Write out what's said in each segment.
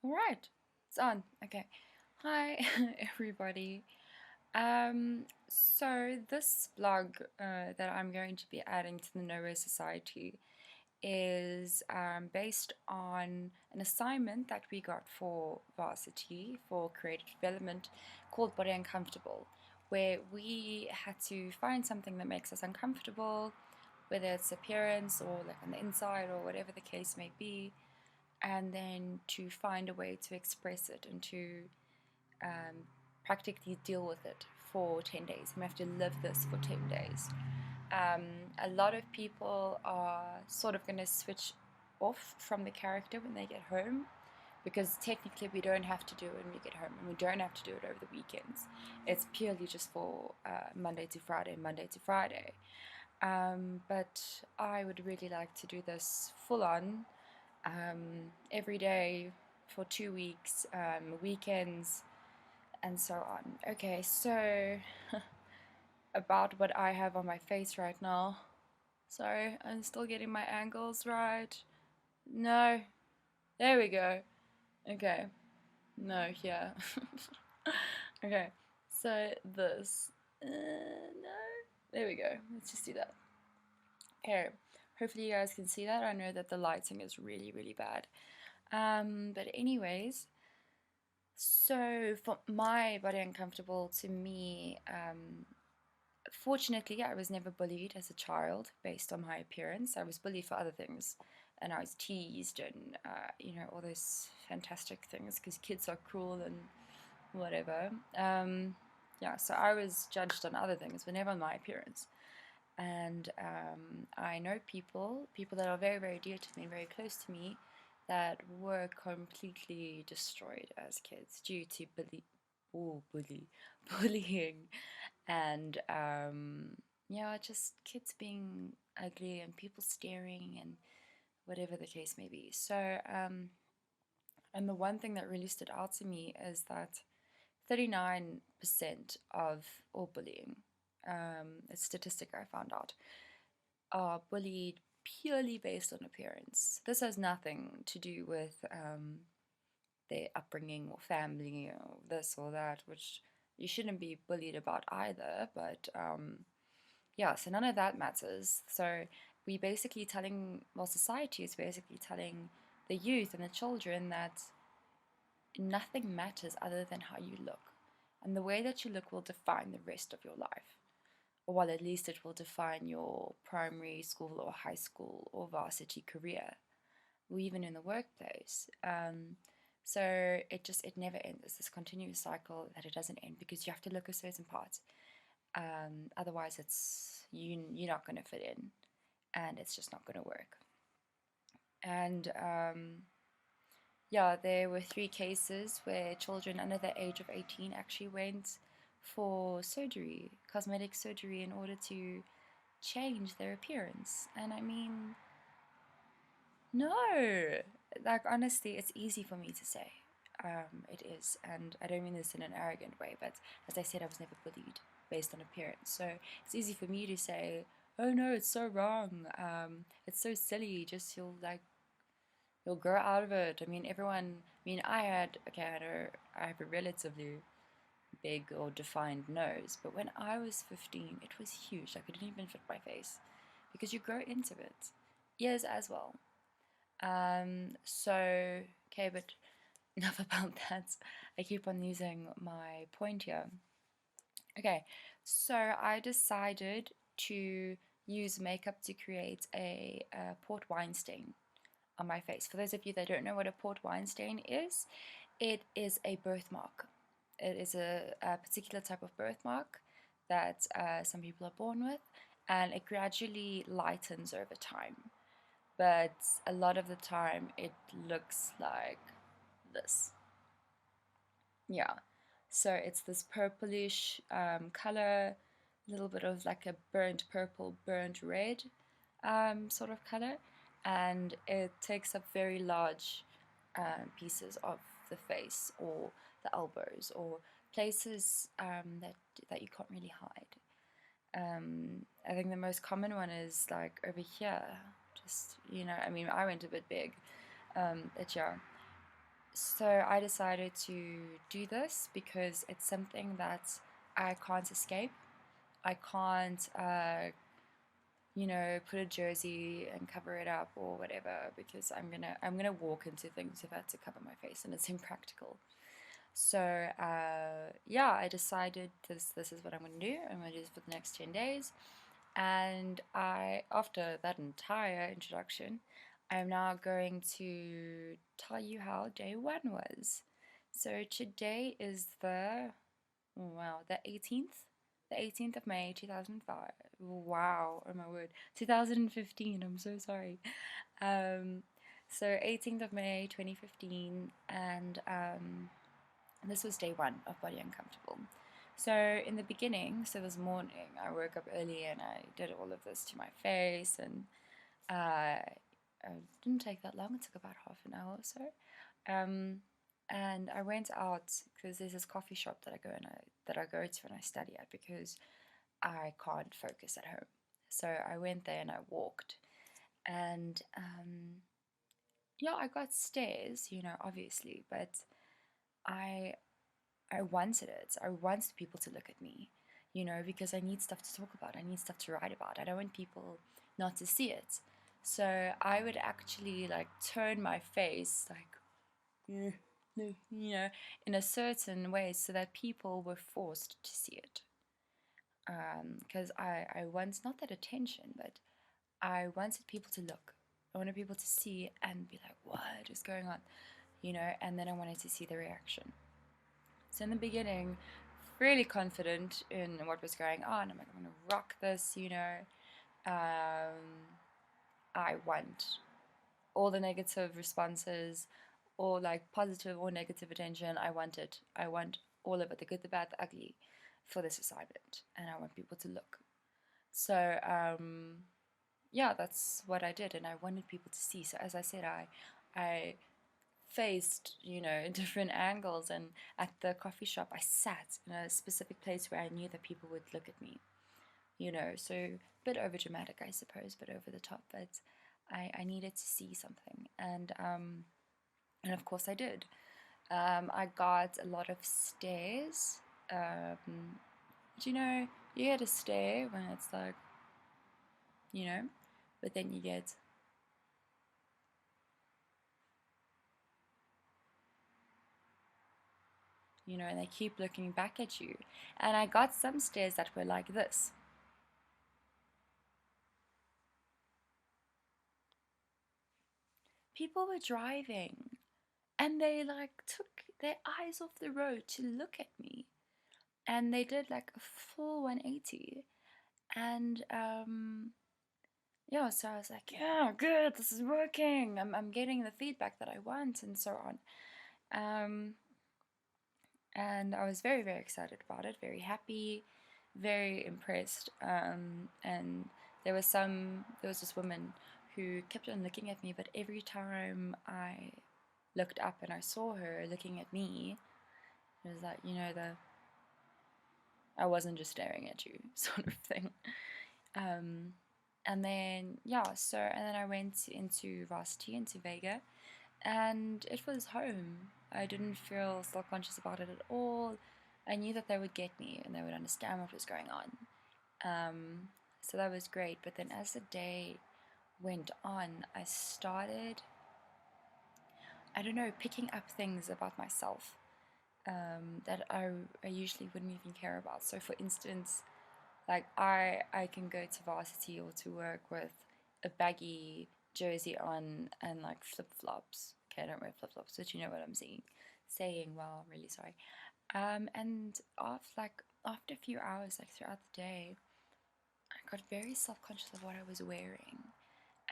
All right, it's on. Okay. Hi, everybody. So this blog that I'm going to be adding to the Nowhere Society is based on an assignment that we got for varsity for creative development called Body Uncomfortable, where we had to find something that makes us uncomfortable, whether it's appearance or like on the inside or whatever the case may be, and then to find a way to express it and to um, practically deal with it for 10 days. We have to live this for 10 days. A lot of people are sort of going to switch off from the character when they get home, because technically we don't have to do it when we get home, and we don't have to do it over the weekends. It's purely just for Monday to Friday, Monday to Friday. But I would really like to do this full on, every day for 2 weeks, weekends, and so on. Okay, so about what I have on my face right now. Sorry, I'm still getting my angles right. No, there we go. Okay, no, here. Okay, so this. No, there we go. Let's just do that. Okay, hopefully you guys can see that. I know that the lighting is really, really bad. But anyways, so for my body uncomfortable, to me, fortunately, I was never bullied as a child based on my appearance. I was bullied for other things, and I was teased and all those fantastic things because kids are cruel and whatever. Yeah, so I was judged on other things, but never on my appearance. And I know people that are very, very dear to me and very close to me, that were completely destroyed as kids due to bullying, and yeah, just kids being ugly and people staring and whatever the case may be. So, and the one thing that really stood out to me is that 39% of all bullying, a statistic I found out, are bullied purely based on appearance. This has nothing to do with their upbringing or family or this or that, which you shouldn't be bullied about either. But yeah, so none of that matters. So we basically telling, well, society is basically telling the youth and the children that nothing matters other than how you look. And the way that you look will define the rest of your life. Or well, at least it will define your primary school or high school or varsity career, or even in the workplace. So it never ends. It's this continuous cycle that it doesn't end, because you have to look a certain part. Otherwise, you're not going to fit in, and it's just not going to work. And yeah, there were 3 cases where children under the age of 18 actually went for surgery, cosmetic surgery, in order to change their appearance. And I mean, no, like honestly, it's easy for me to say. It is, and I don't mean this in an arrogant way, but as I said, I was never bullied based on appearance. So it's easy for me to say, "Oh no, it's so wrong. It's so silly. Just you'll grow out of it." I mean, everyone. I mean, I have a relatively big or defined nose, but when I was 15, it was huge. Like it didn't even fit my face, because you grow into it. Ears as well. So, okay, but enough about that. I keep on using my point here. Okay, so I decided to use makeup to create a port wine stain on my face. For those of you that don't know what a port wine stain is, it is a birthmark. It is a particular type of birthmark that some people are born with, and it gradually lightens over time, but a lot of the time it looks like this. Yeah, so it's this purplish color, a little bit of like a burnt purple, burnt red sort of color, and it takes up very large pieces of the face or the elbows or places that you can't really hide. I think the most common one is like over here. Just, I mean, I went a bit big. But yeah. So I decided to do this because it's something that I can't escape. I can't, put a jersey and cover it up or whatever because I'm gonna walk into things if I had to cover my face and it's impractical. So yeah, I decided this is what I'm gonna do. I'm gonna do this for the next 10 days, and after that entire introduction, I'm now going to tell you how day one was. So today is the 18th, the 18th of May 2005. Wow, oh my word, 2015. I'm so sorry. Um, so 18th of May 2015, and this was day one of Body Uncomfortable. So in the beginning, so this morning, I woke up early and I did all of this to my face, and it didn't take that long. It took about half an hour or so. Um, and I went out because there's this coffee shop that I go to and I study at because I can't focus at home. So I went there and I walked, and yeah, I got stares, obviously, but I I wanted it. I wanted people to look at me, because I need stuff to talk about. I need stuff to write about. I don't want people not to see it. So I would actually like turn my face like, in a certain way so that people were forced to see it. Because I want not that attention, but I wanted people to look. I wanted people to see and be like, what is going on? And then I wanted to see the reaction. So in the beginning, really confident in what was going on. I'm like, I'm gonna rock this. I want all the negative responses, or like positive or negative attention. I want it. I want all of it, the good, the bad, the ugly, for this assignment, and I want people to look. So yeah, that's what I did, and I wanted people to see. So as I said, I faced, different angles, and at the coffee shop I sat in a specific place where I knew that people would look at me, so a bit over dramatic, I suppose, but over the top, but I needed to see something, and of course I did. I got a lot of stares. Do you get a stare when it's like, you know but then you get, and they keep looking back at you. And I got some stares that were like this. People were driving and they like took their eyes off the road to look at me. And they did like a full 180. And yeah, so I was like, yeah, good, this is working. I'm getting the feedback that I want and so on. And I was very, very excited about it, very happy, very impressed. And there was this woman who kept on looking at me, but every time I looked up and I saw her looking at me, it was like, I wasn't just staring at you sort of thing. Um, and then, yeah, and then I went into varsity, into Vega, and it was home. I didn't feel self-conscious about it at all. I knew that they would get me and they would understand what was going on. So that was great. But then as the day went on, I started, I don't know, picking up things about myself that I usually wouldn't even care about. So for instance, like I can go to varsity or to work with a baggy jersey on and like flip-flops. Okay, I don't wear flip-flops, but you know what I'm saying. Well, I'm really sorry. And after a few hours, like throughout the day, I got very self-conscious of what I was wearing.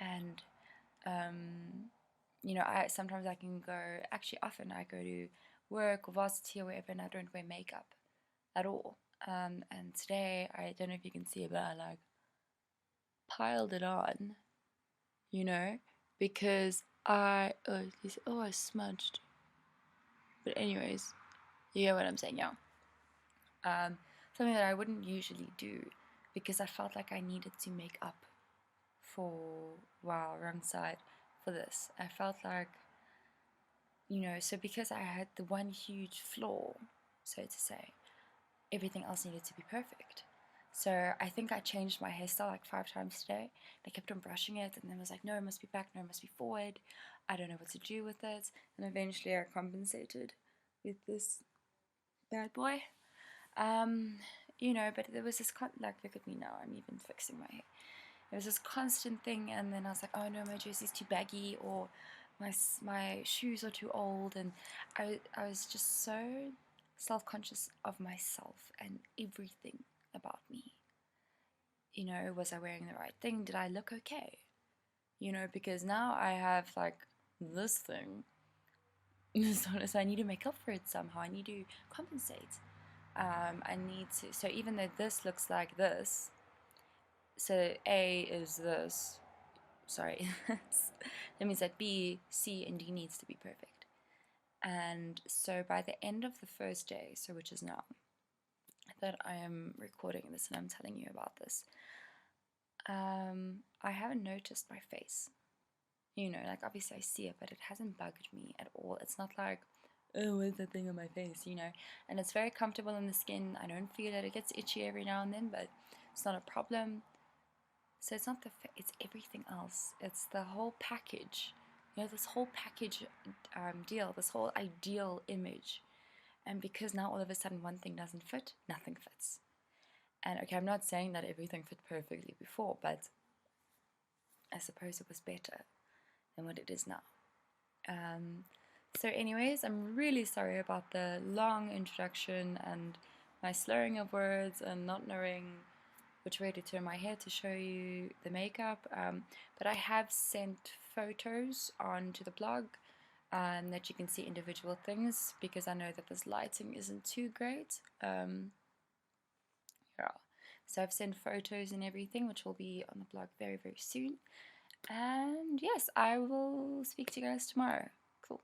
And I sometimes I can go, actually often I go to work or varsity or wherever and I don't wear makeup at all. And today, I don't know if you can see it, but I like piled it on, you know, because I smudged. But anyways, you get what I'm saying, yeah. Something that I wouldn't usually do because I felt like I needed to make up for, wow, wrong side, for this. I felt like you know, so because I had the one huge flaw, so to say, everything else needed to be perfect. So I think I changed my hairstyle like 5 times today. I kept on brushing it and then was like, no, it must be back, no, it must be forward. I don't know what to do with it. And eventually I compensated with this bad boy. Um, you know, but there was this, like, look at me now, I'm even fixing my hair. There was this constant thing, and then I was like, oh no, my jersey's too baggy, or my shoes are too old, and I was just so self-conscious of myself and everything about me. You know, was I wearing the right thing? Did I look okay? You know, because now I have like this thing. So I need to make up for it somehow. I need to compensate. I need to. So even though this looks like this, so A is this. Sorry, that means that B, C, and D needs to be perfect. And so by the end of the first day, so which is now, that I am recording this and I'm telling you about this, I haven't noticed my face. You know, like obviously I see it, but it hasn't bugged me at all. It's not like, oh, where's that thing on my face, you know? And it's very comfortable in the skin. I don't feel it. It gets itchy every now and then, but it's not a problem. So it's not it's everything else. It's the whole package. You know, this whole package deal, this whole ideal image. And because now all of a sudden one thing doesn't fit, nothing fits. And okay, I'm not saying that everything fit perfectly before, but I suppose it was better than what it is now. So anyways, I'm really sorry about the long introduction and my slurring of words and not knowing which way to turn my hair to show you the makeup. But I have sent photos onto the blog that you can see individual things, because I know that this lighting isn't too great. Yeah. So I've sent photos and everything, which will be on the blog very, very soon. And yes, I will speak to you guys tomorrow. Cool.